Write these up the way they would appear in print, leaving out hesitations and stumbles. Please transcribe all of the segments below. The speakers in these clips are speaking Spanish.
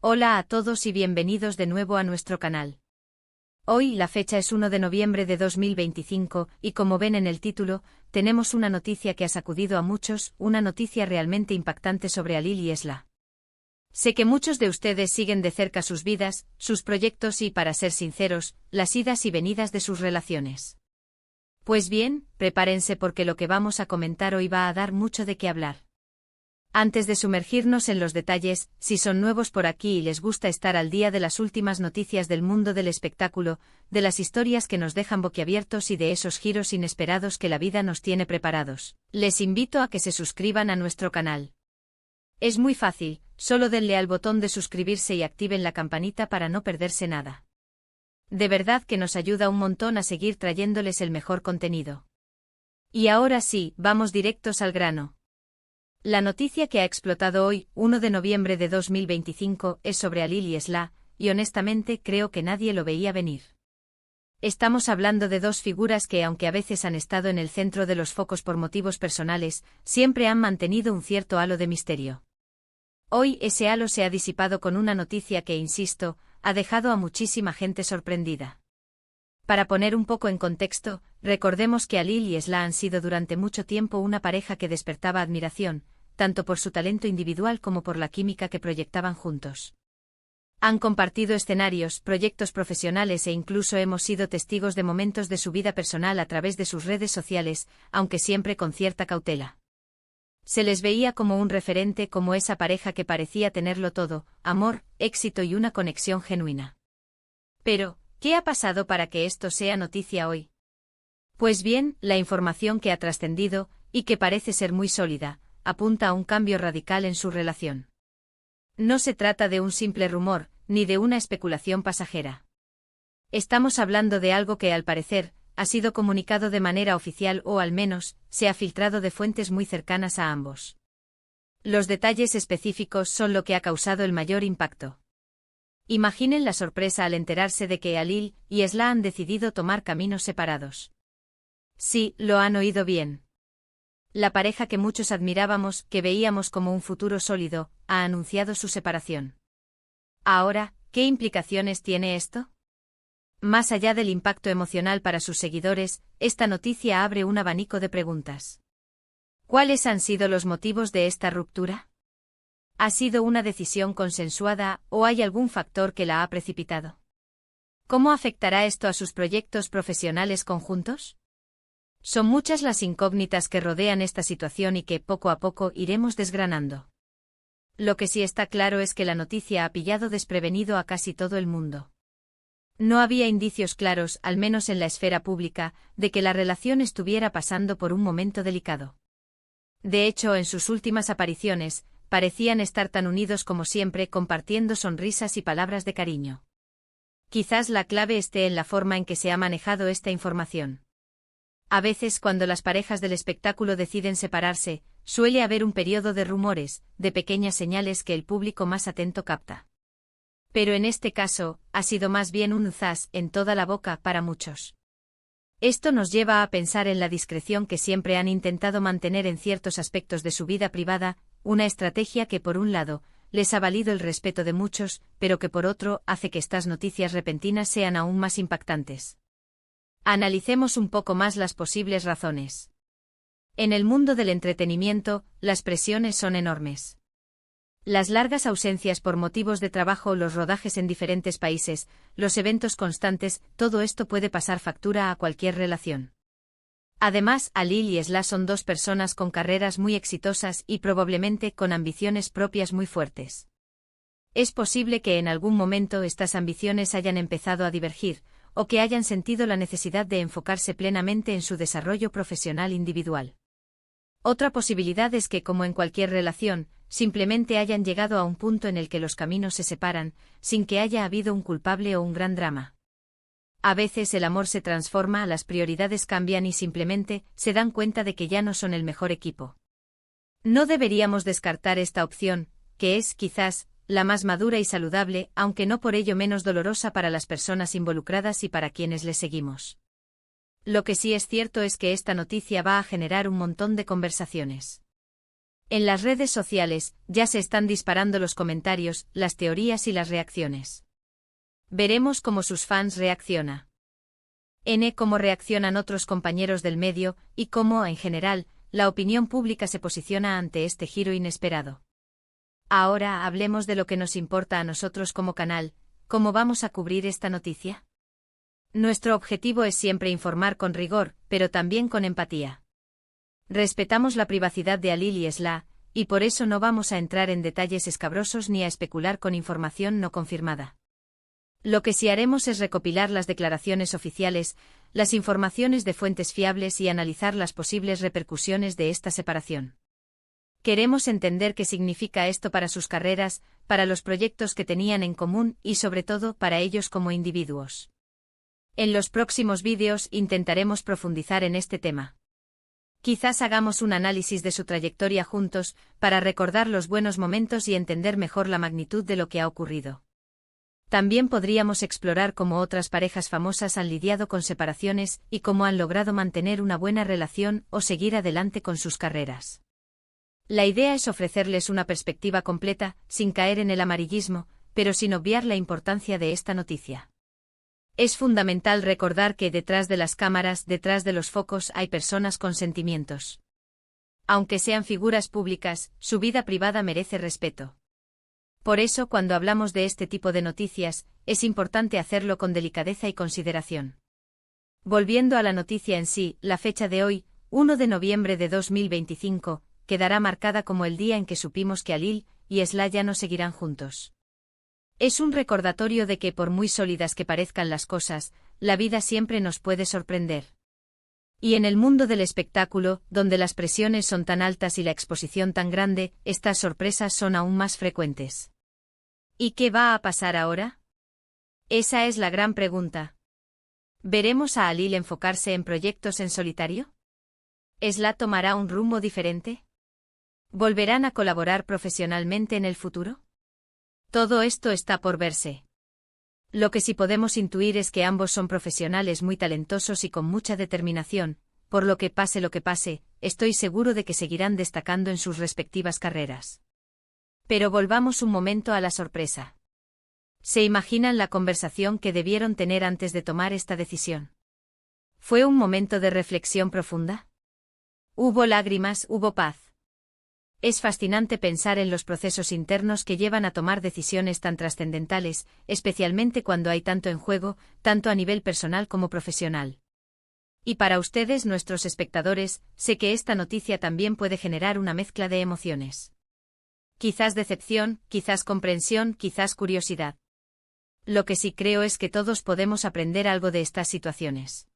Hola a todos y bienvenidos de nuevo a nuestro canal. Hoy la fecha es 1 de noviembre de 2025 y como ven en el título, tenemos una noticia que ha sacudido a muchos, una noticia realmente impactante sobre Alil y Esla. Sé que muchos de ustedes siguen de cerca sus vidas, sus proyectos y, para ser sinceros, las idas y venidas de sus relaciones. Pues bien, prepárense porque lo que vamos a comentar hoy va a dar mucho de qué hablar. Antes de sumergirnos en los detalles, si son nuevos por aquí y les gusta estar al día de las últimas noticias del mundo del espectáculo, de las historias que nos dejan boquiabiertos y de esos giros inesperados que la vida nos tiene preparados, les invito a que se suscriban a nuestro canal. Es muy fácil, solo denle al botón de suscribirse y activen la campanita para no perderse nada. De verdad que nos ayuda un montón a seguir trayéndoles el mejor contenido. Y ahora sí, vamos directos al grano. La noticia que ha explotado hoy, 1 de noviembre de 2025, es sobre Alil y Esla, y honestamente creo que nadie lo veía venir. Estamos hablando de dos figuras que, aunque a veces han estado en el centro de los focos por motivos personales, siempre han mantenido un cierto halo de misterio. Hoy ese halo se ha disipado con una noticia que, insisto, ha dejado a muchísima gente sorprendida. Para poner un poco en contexto, recordemos que Alil y Esla han sido durante mucho tiempo una pareja que despertaba admiración, tanto por su talento individual como por la química que proyectaban juntos. Han compartido escenarios, proyectos profesionales e incluso hemos sido testigos de momentos de su vida personal a través de sus redes sociales, aunque siempre con cierta cautela. Se les veía como un referente, como esa pareja que parecía tenerlo todo, amor, éxito y una conexión genuina. Pero, ¿qué ha pasado para que esto sea noticia hoy? Pues bien, la información que ha trascendido, y que parece ser muy sólida, apunta a un cambio radical en su relación. No se trata de un simple rumor, ni de una especulación pasajera. Estamos hablando de algo que, al parecer, ha sido comunicado de manera oficial o al menos, se ha filtrado de fuentes muy cercanas a ambos. Los detalles específicos son lo que ha causado el mayor impacto. Imaginen la sorpresa al enterarse de que Alil y Esla han decidido tomar caminos separados. Sí, lo han oído bien. La pareja que muchos admirábamos, que veíamos como un futuro sólido, ha anunciado su separación. Ahora, ¿qué implicaciones tiene esto? Más allá del impacto emocional para sus seguidores, esta noticia abre un abanico de preguntas. ¿Cuáles han sido los motivos de esta ruptura? ¿Ha sido una decisión consensuada o hay algún factor que la ha precipitado? ¿Cómo afectará esto a sus proyectos profesionales conjuntos? Son muchas las incógnitas que rodean esta situación y que, poco a poco, iremos desgranando. Lo que sí está claro es que la noticia ha pillado desprevenido a casi todo el mundo. No había indicios claros, al menos en la esfera pública, de que la relación estuviera pasando por un momento delicado. De hecho, en sus últimas apariciones, parecían estar tan unidos como siempre, compartiendo sonrisas y palabras de cariño. Quizás la clave esté en la forma en que se ha manejado esta información. A veces, cuando las parejas del espectáculo deciden separarse, suele haber un periodo de rumores, de pequeñas señales que el público más atento capta. Pero en este caso, ha sido más bien un zas en toda la boca para muchos. Esto nos lleva a pensar en la discreción que siempre han intentado mantener en ciertos aspectos de su vida privada, una estrategia que por un lado, les ha valido el respeto de muchos, pero que por otro hace que estas noticias repentinas sean aún más impactantes. Analicemos un poco más las posibles razones. En el mundo del entretenimiento, las presiones son enormes. Las largas ausencias por motivos de trabajo, los rodajes en diferentes países, los eventos constantes, todo esto puede pasar factura a cualquier relación. Además, Alil y Esla son dos personas con carreras muy exitosas y probablemente con ambiciones propias muy fuertes. Es posible que en algún momento estas ambiciones hayan empezado a divergir, o que hayan sentido la necesidad de enfocarse plenamente en su desarrollo profesional individual. Otra posibilidad es que, como en cualquier relación, simplemente hayan llegado a un punto en el que los caminos se separan, sin que haya habido un culpable o un gran drama. A veces el amor se transforma, las prioridades cambian y simplemente se dan cuenta de que ya no son el mejor equipo. No deberíamos descartar esta opción, que es, quizás, la más madura y saludable, aunque no por ello menos dolorosa para las personas involucradas y para quienes les seguimos. Lo que sí es cierto es que esta noticia va a generar un montón de conversaciones. En las redes sociales, ya se están disparando los comentarios, las teorías y las reacciones. Veremos cómo sus fans reaccionan. Cómo reaccionan otros compañeros del medio, y cómo, en general, la opinión pública se posiciona ante este giro inesperado. Ahora hablemos de lo que nos importa a nosotros como canal, ¿cómo vamos a cubrir esta noticia? Nuestro objetivo es siempre informar con rigor, pero también con empatía. Respetamos la privacidad de Halil y Esla, y por eso no vamos a entrar en detalles escabrosos ni a especular con información no confirmada. Lo que sí haremos es recopilar las declaraciones oficiales, las informaciones de fuentes fiables y analizar las posibles repercusiones de esta separación. Queremos entender qué significa esto para sus carreras, para los proyectos que tenían en común y sobre todo para ellos como individuos. En los próximos vídeos intentaremos profundizar en este tema. Quizás hagamos un análisis de su trayectoria juntos, para recordar los buenos momentos y entender mejor la magnitud de lo que ha ocurrido. También podríamos explorar cómo otras parejas famosas han lidiado con separaciones y cómo han logrado mantener una buena relación o seguir adelante con sus carreras. La idea es ofrecerles una perspectiva completa, sin caer en el amarillismo, pero sin obviar la importancia de esta noticia. Es fundamental recordar que detrás de las cámaras, detrás de los focos, hay personas con sentimientos. Aunque sean figuras públicas, su vida privada merece respeto. Por eso, cuando hablamos de este tipo de noticias, es importante hacerlo con delicadeza y consideración. Volviendo a la noticia en sí, la fecha de hoy, 1 de noviembre de 2025, quedará marcada como el día en que supimos que Halil y Esla ya no seguirán juntos. Es un recordatorio de que por muy sólidas que parezcan las cosas, la vida siempre nos puede sorprender. Y en el mundo del espectáculo, donde las presiones son tan altas y la exposición tan grande, estas sorpresas son aún más frecuentes. ¿Y qué va a pasar ahora? Esa es la gran pregunta. ¿Veremos a Halil enfocarse en proyectos en solitario? ¿Esla tomará un rumbo diferente? ¿Volverán a colaborar profesionalmente en el futuro? Todo esto está por verse. Lo que sí podemos intuir es que ambos son profesionales muy talentosos y con mucha determinación, por lo que pase, estoy seguro de que seguirán destacando en sus respectivas carreras. Pero volvamos un momento a la sorpresa. ¿Se imaginan la conversación que debieron tener antes de tomar esta decisión? ¿Fue un momento de reflexión profunda? ¿Hubo lágrimas, hubo paz? Es fascinante pensar en los procesos internos que llevan a tomar decisiones tan trascendentales, especialmente cuando hay tanto en juego, tanto a nivel personal como profesional. Y para ustedes, nuestros espectadores, sé que esta noticia también puede generar una mezcla de emociones. Quizás decepción, quizás comprensión, quizás curiosidad. Lo que sí creo es que todos podemos aprender algo de estas situaciones.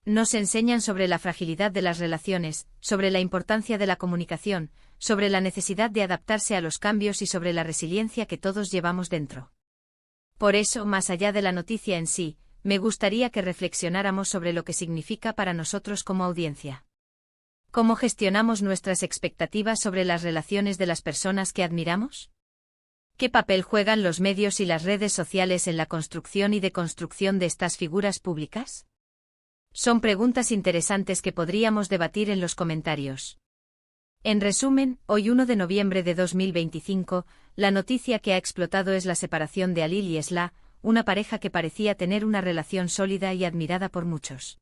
Nos enseñan sobre la fragilidad de las relaciones, sobre la importancia de la comunicación, sobre la necesidad de adaptarse a los cambios y sobre la resiliencia que todos llevamos dentro. Por eso, más allá de la noticia en sí, me gustaría que reflexionáramos sobre lo que significa para nosotros como audiencia. ¿Cómo gestionamos nuestras expectativas sobre las relaciones de las personas que admiramos? ¿Qué papel juegan los medios y las redes sociales en la construcción y deconstrucción de estas figuras públicas? Son preguntas interesantes que podríamos debatir en los comentarios. En resumen, hoy 1 de noviembre de 2025, la noticia que ha explotado es la separación de Halil y Esla, una pareja que parecía tener una relación sólida y admirada por muchos.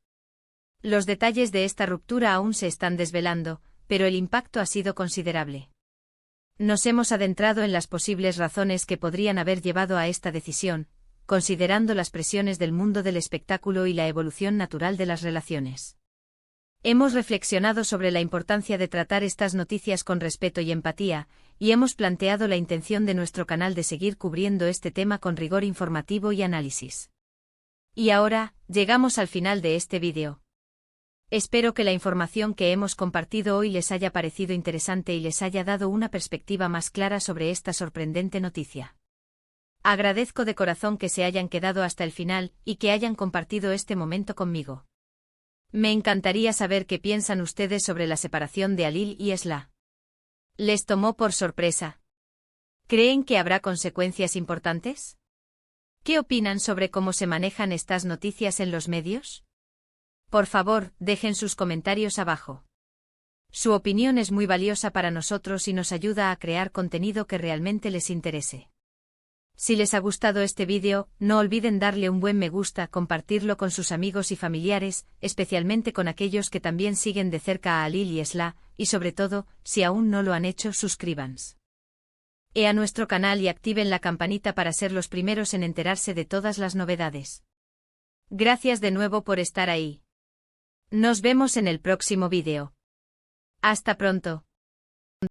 Los detalles de esta ruptura aún se están desvelando, pero el impacto ha sido considerable. Nos hemos adentrado en las posibles razones que podrían haber llevado a esta decisión, considerando las presiones del mundo del espectáculo y la evolución natural de las relaciones. Hemos reflexionado sobre la importancia de tratar estas noticias con respeto y empatía, y hemos planteado la intención de nuestro canal de seguir cubriendo este tema con rigor informativo y análisis. Y ahora, llegamos al final de este vídeo. Espero que la información que hemos compartido hoy les haya parecido interesante y les haya dado una perspectiva más clara sobre esta sorprendente noticia. Agradezco de corazón que se hayan quedado hasta el final y que hayan compartido este momento conmigo. Me encantaría saber qué piensan ustedes sobre la separación de Halil y Esla. ¿Les tomó por sorpresa? ¿Creen que habrá consecuencias importantes? ¿Qué opinan sobre cómo se manejan estas noticias en los medios? Por favor, dejen sus comentarios abajo. Su opinión es muy valiosa para nosotros y nos ayuda a crear contenido que realmente les interese. Si les ha gustado este vídeo, no olviden darle un buen me gusta, compartirlo con sus amigos y familiares, especialmente con aquellos que también siguen de cerca a Alil y Esla, y sobre todo, si aún no lo han hecho, suscríbanse a nuestro canal y activen la campanita para ser los primeros en enterarse de todas las novedades. Gracias de nuevo por estar ahí. Nos vemos en el próximo vídeo. Hasta pronto.